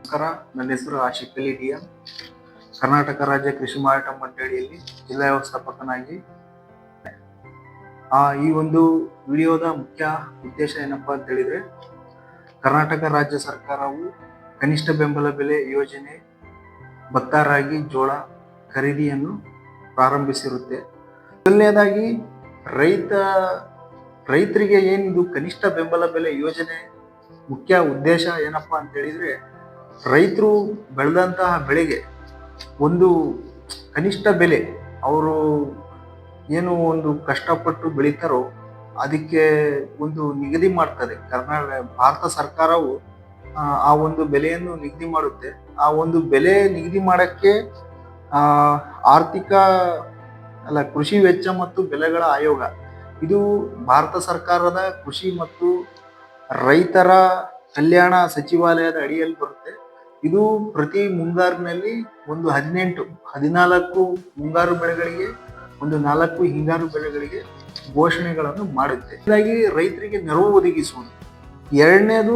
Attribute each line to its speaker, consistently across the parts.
Speaker 1: ನಮಸ್ಕಾರ. ನನ್ನ ಹೆಸರು ಆಶಿಕ್ ಅಲಿ ಡಿಎಂ. ಕರ್ನಾಟಕ ರಾಜ್ಯ ಕೃಷಿ ಮಾರಾಟ ಮಂಡಳಿಯಲ್ಲಿ ಜಿಲ್ಲಾ ವ್ಯವಸ್ಥಾಪಕನಾಗಿ ಈ ಒಂದು ವಿಡಿಯೋದ ಮುಖ್ಯ ಉದ್ದೇಶ ಏನಪ್ಪಾ ಅಂತ ಹೇಳಿದ್ರೆ, ಕರ್ನಾಟಕ ರಾಜ್ಯ ಸರ್ಕಾರವು ಕನಿಷ್ಠ ಬೆಂಬಲ ಬೆಲೆ ಯೋಜನೆ ಭತ್ತ, ರಾಗಿ, ಜೋಳ ಖರೀದಿಯನ್ನು ಪ್ರಾರಂಭಿಸಿರುತ್ತೆ. ಮೊದಲನೇದಾಗಿ ರೈತರಿಗೆ ಏನಿದು ಕನಿಷ್ಠ ಬೆಂಬಲ ಬೆಲೆ ಯೋಜನೆ ಮುಖ್ಯ ಉದ್ದೇಶ ಏನಪ್ಪಾ ಅಂತ ಹೇಳಿದ್ರೆ, ರೈತರು ಬೆಳೆದಂತಹ ಬೆಳೆಗೆ ಒಂದು ಕನಿಷ್ಠ ಬೆಲೆ, ಅವರು ಏನು ಒಂದು ಕಷ್ಟಪಟ್ಟು ಬೆಳೀತಾರೋ ಅದಕ್ಕೆ ಒಂದು ನಿಗದಿ ಮಾಡ್ತದೆ. ಭಾರತ ಸರ್ಕಾರವು ಆ ಒಂದು ಬೆಲೆಯನ್ನು ನಿಗದಿ ಮಾಡುತ್ತೆ. ಆ ಒಂದು ಬೆಲೆ ನಿಗದಿ ಮಾಡಕ್ಕೆ ಕೃಷಿ ವೆಚ್ಚ ಮತ್ತು ಬೆಲೆಗಳ ಆಯೋಗ, ಇದು ಭಾರತ ಸರ್ಕಾರದ ಕೃಷಿ ಮತ್ತು ರೈತರ ಕಲ್ಯಾಣ ಸಚಿವಾಲಯದ ಅಡಿಯಲ್ಲಿ ಬರುತ್ತೆ. ಇದು ಪ್ರತಿ ಮುಂಗಾರಿನಲ್ಲಿ ಒಂದು 14 ಮುಂಗಾರು ಬೆಳೆಗಳಿಗೆ, ಒಂದು 4 ಹಿಂಗಾರು ಬೆಳೆಗಳಿಗೆ ಘೋಷಣೆಗಳನ್ನು ಮಾಡುತ್ತೆ. ಹೀಗಾಗಿ ರೈತರಿಗೆ ನೆರವು ಒದಗಿಸುವುದು. ಎರಡನೇದು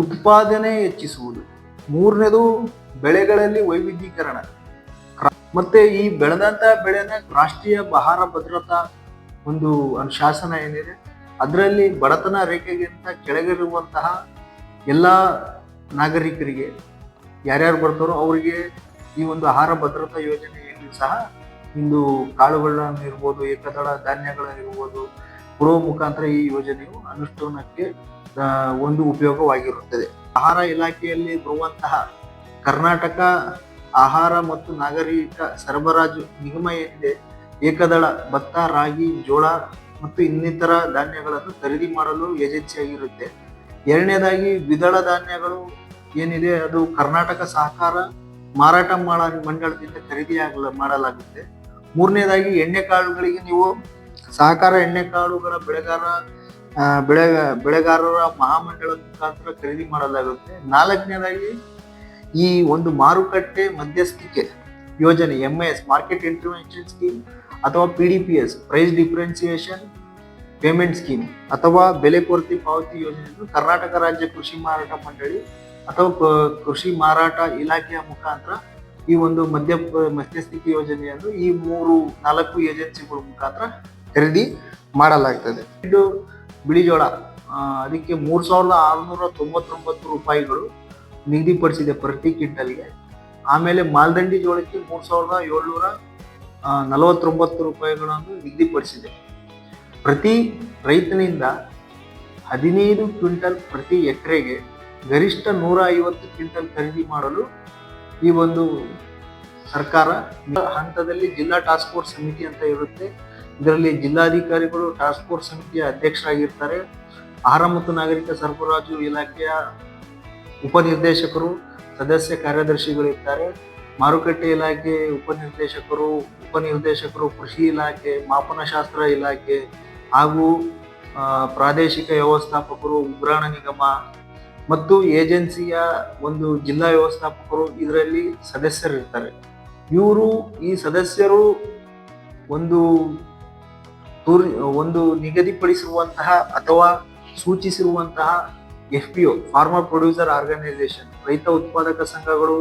Speaker 1: ಉತ್ಪಾದನೆ ಹೆಚ್ಚಿಸುವುದು. ಮೂರನೇದು ಬೆಳೆಗಳಲ್ಲಿ ವೈವಿಧ್ಯೀಕರಣ. ಮತ್ತೆ ಈ ಬೆಳೆದಂತ ಬೆಳೆನ ರಾಷ್ಟ್ರೀಯ ಆಹಾರ ಭದ್ರತಾ ಒಂದು ಶಾಸನ ಏನಿದೆ, ಅದರಲ್ಲಿ ಬಡತನ ರೇಖೆಗಿಂತ ಕೆಳಗಿರುವಂತಹ ಎಲ್ಲ ನಾಗರಿಕರಿಗೆ, ಯಾರ್ಯಾರು ಬರ್ತಾರೋ ಅವರಿಗೆ ಈ ಒಂದು ಆಹಾರ ಭದ್ರತಾ ಯೋಜನೆಯಲ್ಲಿ ಸಹ ಇಂದು ಕಾಳುಗಳನ್ನಿರ್ಬೋದು, ಏಕದಳ ಧಾನ್ಯಗಳನ್ನಿರ್ಬೋದು ಕೊಡುವ ಮುಖಾಂತರ ಈ ಯೋಜನೆಯು ಅನುಷ್ಠಾನಕ್ಕೆ ಒಂದು ಉಪಯೋಗವಾಗಿರುತ್ತದೆ. ಆಹಾರ ಇಲಾಖೆಯಲ್ಲಿ ಬರುವಂತಹ ಕರ್ನಾಟಕ ಆಹಾರ ಮತ್ತು ನಾಗರಿಕ ಸರಬರಾಜು ನಿಗಮ ಏನಿದೆ, ಏಕದಳ ಭತ್ತ, ರಾಗಿ, ಜೋಳ ಮತ್ತು ಇನ್ನಿತರ ಧಾನ್ಯಗಳನ್ನು ಖರೀದಿ ಮಾಡಲು ಏಜೆನ್ಸಿ ಆಗಿರುತ್ತೆ. ಎರಡನೇದಾಗಿ ದ್ವಿದಳ ಧಾನ್ಯಗಳು ಏನಿದೆ, ಅದು ಕರ್ನಾಟಕ ಸಹಕಾರ ಮಾರಾಟ ಮಂಡಳದಿಂದ ಖರೀದಿ ಮಾಡಲಾಗುತ್ತೆ. ಮೂರನೇದಾಗಿ ಎಣ್ಣೆಕಾಳುಗಳಿಗೆ ನೀವು ಸಹಕಾರ ಎಣ್ಣೆಕಾಳುಗಳ ಬೆಳೆಗಾರರ ಮಹಾಮಂಡಳದ ಮುಖಾಂತರ ಖರೀದಿ ಮಾಡಲಾಗುತ್ತೆ. ನಾಲ್ಕನೇದಾಗಿ ಈ ಒಂದು ಮಾರುಕಟ್ಟೆ ಮಧ್ಯಸ್ಥಿಕೆ ಯೋಜನೆ, MIS ಮಾರ್ಕೆಟ್ ಇಂಟರ್ವೆನ್ಷನ್ ಸ್ಕೀಮ್ ಅಥವಾ PDPS price differentiation payment scheme ಅಥವಾ ಬೆಲೆ ಕೊರತೆ ಪಾವತಿ ಯೋಜನೆಯನ್ನು ಕರ್ನಾಟಕ ರಾಜ್ಯ ಕೃಷಿ ಮಾರಾಟ ಮಂಡಳಿ ಅಥವಾ ಕೃಷಿ ಮಾರಾಟ ಇಲಾಖೆಯ ಮುಖಾಂತರ ಈ ಒಂದು ಮಧ್ಯಸ್ಥಿಕೆ ಯೋಜನೆಯನ್ನು ಈ 4 ಏಜೆನ್ಸಿಗಳ ಮುಖಾಂತರ ಖರೀದಿ ಮಾಡಲಾಗ್ತದೆ. ಇದು ಬಿಳಿಜೋಳ, ಅದಕ್ಕೆ 3699 ರೂಪಾಯಿಗಳು ನಿಗದಿಪಡಿಸಿದೆ ಪ್ರತಿ ಕ್ವಿಂಟಲ್ಗೆ. ಆಮೇಲೆ ಮಾಲ್ದಂಡಿ ಜೋಳಕ್ಕೆ 3749 ರೂಪಾಯಿಗಳನ್ನು ನಿಗದಿಪಡಿಸಿದೆ. ಪ್ರತಿ ರೈತನಿಂದ 15 ಕ್ವಿಂಟಲ್ ಪ್ರತಿ ಎಕರೆಗೆ ಗರಿಷ್ಠ 150 ಕ್ವಿಂಟಲ್ ಖರೀದಿ ಮಾಡಲು ಈ ಒಂದು ಸರ್ಕಾರ ಹಂತದಲ್ಲಿ ಜಿಲ್ಲಾ ಟಾಸ್ಕ್ ಫೋರ್ಸ್ ಸಮಿತಿ ಅಂತ ಇರುತ್ತೆ. ಇದರಲ್ಲಿ ಜಿಲ್ಲಾಧಿಕಾರಿಗಳು ಟಾಸ್ಕ್ ಫೋರ್ಸ್ ಸಮಿತಿಯ ಅಧ್ಯಕ್ಷರಾಗಿರ್ತಾರೆ. ಆಹಾರ ಮತ್ತು ನಾಗರಿಕ ಸರಬರಾಜು ಇಲಾಖೆಯ ಉಪನಿರ್ದೇಶಕರು, ಸದಸ್ಯ ಕಾರ್ಯದರ್ಶಿಗಳಿರ್ತಾರೆ. ಮಾರುಕಟ್ಟೆ ಇಲಾಖೆ ಉಪನಿರ್ದೇಶಕರು, ಕೃಷಿ ಇಲಾಖೆ, ಮಾಪನಶಾಸ್ತ್ರ ಇಲಾಖೆ ಹಾಗೂ ಪ್ರಾದೇಶಿಕ ವ್ಯವಸ್ಥಾಪಕರು, ಉಗ್ರಾಣ ನಿಗಮ ಮತ್ತು ಏಜೆನ್ಸಿಯ ಒಂದು ಜಿಲ್ಲಾ ವ್ಯವಸ್ಥಾಪಕರು ಇದರಲ್ಲಿ ಸದಸ್ಯರಿರ್ತಾರೆ. ಈ ಸದಸ್ಯರು ಒಂದು ನಿಗದಿಪಡಿಸಿರುವಂತಹ ಅಥವಾ ಸೂಚಿಸಿರುವಂತಹ FPO ಫಾರ್ಮರ್ ಪ್ರೊಡ್ಯೂಸರ್ ಆರ್ಗನೈಸೇಷನ್, ರೈತ ಉತ್ಪಾದಕ ಸಂಘಗಳು,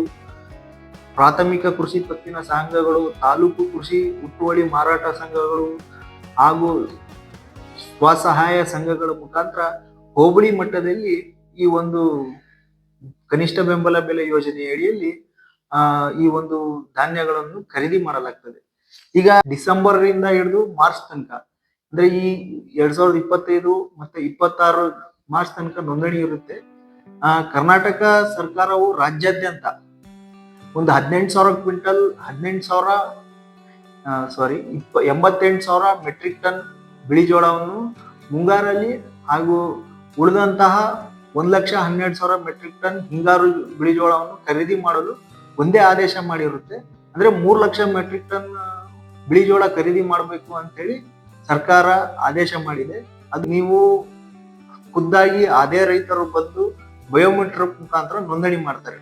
Speaker 1: ಪ್ರಾಥಮಿಕ ಕೃಷಿ ಪತ್ತಿನ ಸಂಘಗಳು, ತಾಲೂಕು ಕೃಷಿ ಹುಟ್ಟುವಳಿ ಮಾರಾಟ ಸಂಘಗಳು ಹಾಗೂ ಸ್ವಸಹಾಯ ಸಂಘಗಳ ಮುಖಾಂತರ ಹೋಬಳಿ ಮಟ್ಟದಲ್ಲಿ ಈ ಒಂದು ಕನಿಷ್ಠ ಬೆಂಬಲ ಬೆಲೆ ಯೋಜನೆ ಅಡಿಯಲ್ಲಿ ಈ ಒಂದು ಧಾನ್ಯಗಳನ್ನು ಖರೀದಿ ಮಾಡಲಾಗ್ತದೆ. ಈಗ ಡಿಸೆಂಬರ್ ರಿಂದ ಹಿಡಿದು ಮಾರ್ಚ್ ತನಕ, ಅಂದ್ರೆ ಈ 2025 ಮತ್ತೆ 26 ಮಾರ್ಚ್ ತನಕ ನೋಂದಣಿ ಇರುತ್ತೆ. ಕರ್ನಾಟಕ ಸರ್ಕಾರವು ರಾಜ್ಯಾದ್ಯಂತ ಒಂದು 88,000 ಮೆಟ್ರಿಕ್ ಟನ್ ಬಿಳಿ ಜೋಳವನ್ನು ಮುಂಗಾರಲ್ಲಿ ಹಾಗೂ ಉಳಿದಂತಹ 1,12,000 ಮೆಟ್ರಿಕ್ ಟನ್ ಹಿಂಗಾರು ಬಿಳಿ ಜೋಳವನ್ನು ಖರೀದಿ ಮಾಡಲು ಒಂದೇ ಆದೇಶ ಮಾಡಿರುತ್ತೆ. ಅಂದ್ರೆ 3 ಲಕ್ಷ ಮೆಟ್ರಿಕ್ ಟನ್ ಬಿಳಿ ಜೋಳ ಖರೀದಿ ಮಾಡಬೇಕು ಅಂತೇಳಿ ಸರ್ಕಾರ ಆದೇಶ ಮಾಡಿದೆ. ಅದು ನೀವು ಖುದ್ದಾಗಿ ಅದೇ ರೈತರು ಬಂದು ಬಯೋಮೆಟ್ರಿಕ್ ಮುಖಾಂತರ ನೋಂದಣಿ ಮಾಡ್ತಾರೆ.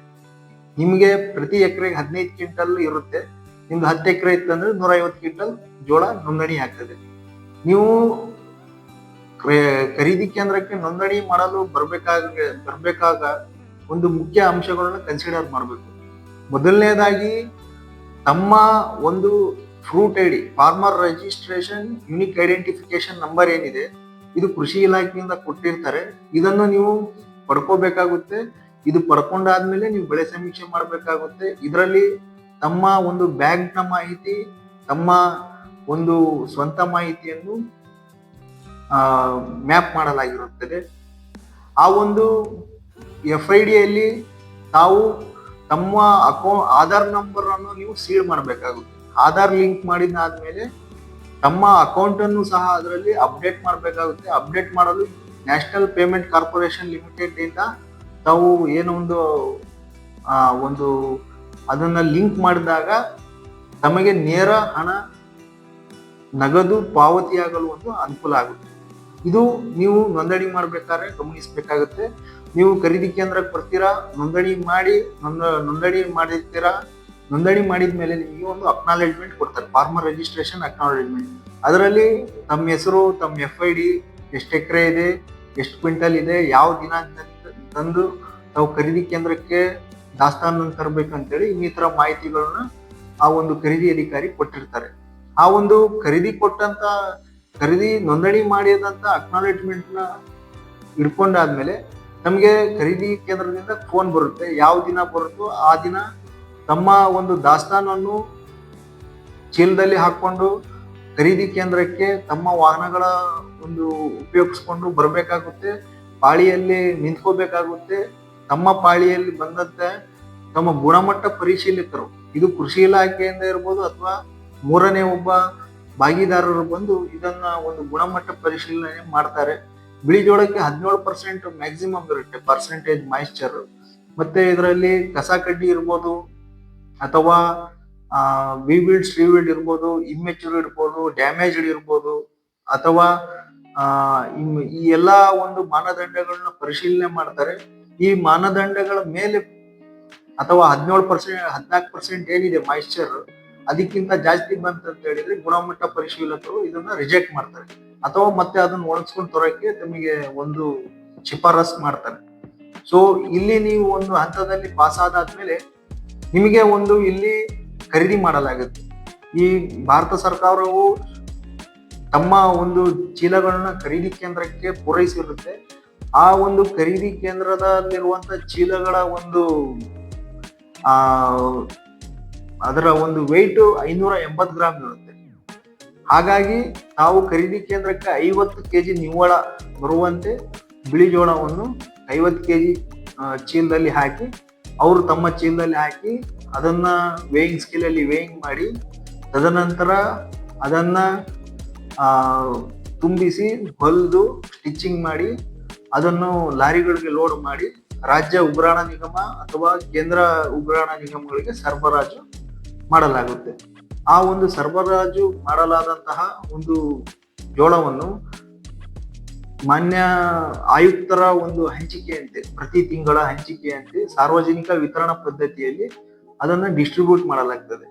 Speaker 1: ನಿಮಗೆ ಪ್ರತಿ ಎಕರೆಗೆ 15 ಕ್ವಿಂಟಲ್ ಇರುತ್ತೆ. ನಿಮ್ದು 10 ಎಕರೆ ಇತ್ತಂದ್ರೆ 150 ಕ್ವಿಂಟಲ್ ಜೋಳ ನೋಂದಣಿ ಆಗ್ತದೆ. ನೀವು ಖರೀದಿ ಕೇಂದ್ರಕ್ಕೆ ನೋಂದಣಿ ಮಾಡಲು ಬರ್ಬೇಕಾಗ ಒಂದು ಮುಖ್ಯ ಅಂಶಗಳನ್ನ ಕನ್ಸಿಡರ್ ಮಾಡಬೇಕು. ಮೊದಲನೇದಾಗಿ ತಮ್ಮ ಒಂದು fruit I D, farmer registration unique identification number ಏನಿದೆ, ಇದು ಕೃಷಿ ಇಲಾಖೆಯಿಂದ ಕೊಟ್ಟಿರ್ತಾರೆ. ಇದನ್ನು ನೀವು ಪಡ್ಕೋಬೇಕಾಗುತ್ತೆ. ಇದು ಪಡ್ಕೊಂಡಾದ್ಮೇಲೆ ನೀವು ಬೆಳೆ ಸಮೀಕ್ಷೆ ಮಾಡಬೇಕಾಗುತ್ತೆ. ಇದರಲ್ಲಿ ತಮ್ಮ ಒಂದು ಬ್ಯಾಂಕ್ನ ಮಾಹಿತಿ, ತಮ್ಮ ಒಂದು ಸ್ವಂತ ಮಾಹಿತಿಯನ್ನು ಮ್ಯಾಪ್ ಮಾಡಲಾಗಿರುತ್ತದೆ. ಆ ಒಂದು FID ಯಲ್ಲಿ ತಾವು ತಮ್ಮ ಆಧಾರ್ ನಂಬರ್ ಅನ್ನು ನೀವು ಸೀಡ್ ಮಾಡಬೇಕಾಗುತ್ತೆ. ಆಧಾರ್ ಲಿಂಕ್ ಮಾಡಿದಾದ್ಮೇಲೆ ತಮ್ಮ ಅಕೌಂಟ್ ಅನ್ನು ಸಹ ಅದರಲ್ಲಿ ಅಪ್ಡೇಟ್ ಮಾಡಬೇಕಾಗುತ್ತೆ. ಅಪ್ಡೇಟ್ ಮಾಡಲು ನ್ಯಾಷನಲ್ ಪೇಮೆಂಟ್ ಕಾರ್ಪೊರೇಷನ್ ಲಿಮಿಟೆಡ್ ಇಂದ ತಾವು ಏನೋ ಒಂದು ಅದನ್ನ ಲಿಂಕ್ ಮಾಡಿದಾಗ ತಮಗೆ ನೇರ ಹಣ ನಗದು ಪಾವತಿಯಾಗಲು ಒಂದು ಅನುಕೂಲ ಆಗುತ್ತೆ. ಇದು ನೀವು ನೋಂದಣಿ ಮಾಡ್ಬೇಕಾದ್ರೆ ಗಮನಿಸಬೇಕಾಗುತ್ತೆ. ನೀವು ಖರೀದಿ ಕೇಂದ್ರಕ್ಕೆ ಬರ್ತೀರಾ, ನೋಂದಣಿ ಮಾಡಿರ್ತೀರಾ. ನೋಂದಣಿ ಮಾಡಿದ ಮೇಲೆ ನಿಮಗೆ ಒಂದು ಅಕ್ನಾಲೆಜ್ಮೆಂಟ್ ಕೊಡ್ತಾರೆ, ಫಾರ್ಮರ್ ರಿಜಿಸ್ಟ್ರೇಷನ್ ಅಕ್ನಾಲೆಜ್ಮೆಂಟ್. ಅದರಲ್ಲಿ ತಮ್ಮ ಹೆಸರು, ತಮ್ಮ FID, ಎಷ್ಟು ಎಕರೆ ಇದೆ, ಎಷ್ಟು ಕ್ವಿಂಟಲ್ ಇದೆ, ಯಾವ ದಿನ ತಂದು ತಾವು ಖರೀದಿ ಕೇಂದ್ರಕ್ಕೆ ದಾಸ್ತಾನು ತರಬೇಕಂತೇಳಿ ಇನ್ನಿತರ ಮಾಹಿತಿಗಳನ್ನ ಆ ಒಂದು ಖರೀದಿ ಅಧಿಕಾರಿ ಕೊಟ್ಟಿರ್ತಾರೆ. ಆ ಒಂದು ಖರೀದಿ ನೋಂದಣಿ ಮಾಡಿದಂತ ಅಕ್ನಾಲೆಜ್ಮೆಂಟ್ ನ ಇಟ್ಕೊಂಡಾದ್ಮೇಲೆ ನಮ್ಗೆ ಖರೀದಿ ಕೇಂದ್ರದಿಂದ ಫೋನ್ ಬರುತ್ತೆ. ಯಾವ ದಿನ ಬರುತ್ತೋ ಆ ದಿನ ತಮ್ಮ ಒಂದು ದಾಸ್ತಾನನ್ನು ಚೀಲದಲ್ಲಿ ಹಾಕೊಂಡು ಖರೀದಿ ಕೇಂದ್ರಕ್ಕೆ ತಮ್ಮ ವಾಹನಗಳ ಒಂದು ಉಪಯೋಗಿಸ್ಕೊಂಡು ಬರಬೇಕಾಗುತ್ತೆ. ಪಾಳಿಯಲ್ಲಿ ನಿಂತ್ಕೋಬೇಕಾಗುತ್ತೆ. ತಮ್ಮ ಪಾಳಿಯಲ್ಲಿ ಬಂದಂತೆ ತಮ್ಮ ಗುಣಮಟ್ಟ ಪರಿಶೀಲಕರು, ಇದು ಕೃಷಿ ಇಲಾಖೆಯಿಂದ ಇರ್ಬೋದು ಅಥವಾ ಮೂರನೇ ಒಬ್ಬ ಭಾಗಿದಾರರು ಬಂದು ಇದನ್ನ ಒಂದು ಗುಣಮಟ್ಟ ಪರಿಶೀಲನೆ ಮಾಡ್ತಾರೆ. ಬಿಳಿ ಜೋಳಕ್ಕೆ 17% ಮ್ಯಾಕ್ಸಿಮಮ್ ಇರುತ್ತೆ ಪರ್ಸೆಂಟೇಜ್ ಮಾಯಿಶ್ಚರ್. ಮತ್ತೆ ಇದರಲ್ಲಿ ಕಸ ಕಡ್ಡಿ ಇರ್ಬೋದು ಅಥವಾ ವಿವಿಲ್ಡ್ ಸ್ಟ್ರೀವಿಲ್ಡ್ ಇರ್ಬೋದು, ಇಮ್ಮೆಚೂರ್ ಇರ್ಬೋದು, ಡ್ಯಾಮೇಜ್ಡ್ ಇರ್ಬೋದು, ಅಥವಾ ಈ ಎಲ್ಲಾ ಒಂದು ಮಾನದಂಡಗಳನ್ನ ಪರಿಶೀಲನೆ ಮಾಡ್ತಾರೆ. ಈ ಮಾನದಂಡಗಳ ಮೇಲೆ ಅಥವಾ 14% ಏನಿದೆ ಮಾಯಿಶ್ಚರ್, ಅದಕ್ಕಿಂತ ಜಾಸ್ತಿ ಬಂತಂತ ಹೇಳಿದ್ರೆ ಗುಣಮಟ್ಟ ಪರಿಶೀಲಕರು ಇದನ್ನ ರಿಜೆಕ್ಟ್ ಮಾಡ್ತಾರೆ ಅಥವಾ ಮತ್ತೆ ಅದನ್ನ ಒಣಗಿಸ್ಕೊಂಡು ತರೋಕೆ ತಮಗೆ ಒಂದು ಶಿಫಾರಸ್ ಮಾಡ್ತಾರೆ. ಸೊ ಇಲ್ಲಿ ನೀವು ಒಂದು ಹಂತದಲ್ಲಿ ಪಾಸ್ ಆದಾದ್ಮೇಲೆ ನಿಮಗೆ ಒಂದು ಇಲ್ಲಿ ಖರೀದಿ ಮಾಡಲಾಗುತ್ತೆ. ಈ ಭಾರತ ಸರ್ಕಾರವು ತಮ್ಮ ಒಂದು ಚೀಲಗಳನ್ನ ಖರೀದಿ ಕೇಂದ್ರಕ್ಕೆ ಪೂರೈಸಿರುತ್ತೆ. ಆ ಒಂದು ಖರೀದಿ ಕೇಂದ್ರದಲ್ಲಿರುವಂತ ಚೀಲಗಳ ಒಂದು ಅದರ ಒಂದು ವೆಯ್ಟ್ 580 ಗ್ರಾಮ್ ಇರುತ್ತೆ. ಹಾಗಾಗಿ ತಾವು ಖರೀದಿ ಕೇಂದ್ರಕ್ಕೆ 50 kg ನಿವ್ವಳ ಬರುವಂತೆ ಬಿಳಿ ಜೋಳವನ್ನು 50 kg ಚೀಲದಲ್ಲಿ ಹಾಕಿ, ಅವರು ತಮ್ಮ ಚೀಲದಲ್ಲಿ ಹಾಕಿ ಅದನ್ನ ವೇಯಿಂಗ್ ಸ್ಕೇಲಲ್ಲಿ ವೇಯಿಂಗ್ ಮಾಡಿ, ತದನಂತರ ಅದನ್ನ ತುಂಬಿಸಿ ಹೊಲಿದು ಸ್ಟಿಚಿಂಗ್ ಮಾಡಿ ಅದನ್ನು ಲಾರಿಗಳಿಗೆ ಲೋಡ್ ಮಾಡಿ ರಾಜ್ಯ ಉಗ್ರಾಣ ನಿಗಮ ಅಥವಾ ಕೇಂದ್ರ ಉಗ್ರಾಣ ನಿಗಮಗಳಿಗೆ ಸರಬರಾಜು ಮಾಡಲಾಗುತ್ತೆ. ಆ ಒಂದು ಸರಬರಾಜು ಮಾಡಲಾದಂತಹ ಒಂದು ಜೋಳವನ್ನು ಮಾನ್ಯ ಆಯುಕ್ತರ ಒಂದು ಹಂಚಿಕೆಯಂತೆ, ಪ್ರತಿ ತಿಂಗಳ ಹಂಚಿಕೆಯಂತೆ ಸಾರ್ವಜನಿಕ ವಿತರಣಾ ಪದ್ಧತಿಯಲ್ಲಿ ಅದನ್ನ ಡಿಸ್ಟ್ರಿಬ್ಯೂಟ್ ಮಾಡಲಾಗ್ತದೆ.